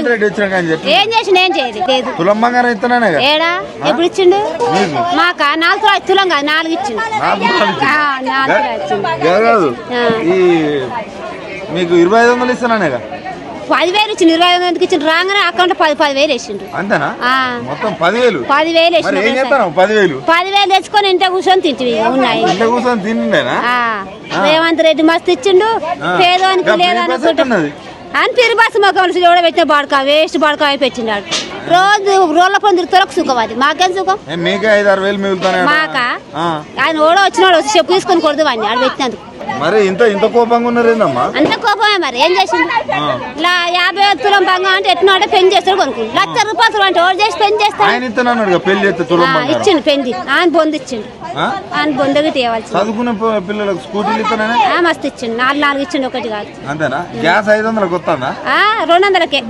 రేవంత్ రెడ్డి వచ్చినాక ఏం చేసిండు? ఏం చేయలేదు. తులం బంగారం ఇస్తున్నానే ఏడా ఎప్పుడు ఇచ్చిండు? మాకా 4 తులం కాదు 4 ఇచ్చిండు. 4 ఈ మీకు 2500 ఇస్తున్నానే 10,000 ఇచ్చిండు. 25,000 ఇచ్చిండు. రాగానే అకౌంట్ 10,000 వేసిండు. అంతేనా? మొత్తం 10,000 వేసిండు. 10,000 తెచ్చుకొని ఇంట్లో కూర్చొని తింటివి ఉన్నాయి. ఇంట్లో కూర్చొని తిండేనా? రేవంత్ రెడ్డి మస్తు ఇచ్చిండు. పేదవానికి లేదనుకుంటున్నది అని పిరి బస్సు మొక్కలు కూడా పెట్టిన బాడక వేస్ట్ బాడక పెట్టిండు. రోజు రోడ్ల పని తిరుగుతారు సుఖం. అది మాకేం సుఖం? మీకే 5-6 వేలు మాకా ఆయన ఓడో వచ్చినాడు వచ్చి చెప్పు తీసుకొని కొడదు అని ఆడు పెట్టినందుకు. మరి ఇంత కోపంగా ఉన్నారేందమ్మా? అంత కోపమే. మరి ఏం చేసిండు? 50 తులం బంగారం అంటే ఎట్లా అంటే పెళ్లి చేస్తాడు కొనుక్కు. 1,00,000 రూపాయలు అంటే ఓడి చేసి పెళ్లి చేస్తాడు. ఇచ్చిండు పెళ్లి. ఆయన బొందు ఇచ్చిండు. ఆయన బొందకి తేవాల్సి. చదువుకునే పిల్లలకు స్కూటీలు ఇస్తానే మస్తు ఇచ్చిండు. 4 ఇచ్చిండు. ఒకటి కాదు. అంతేనా? గ్యాస్ 500కి వస్తుందా? 200కే.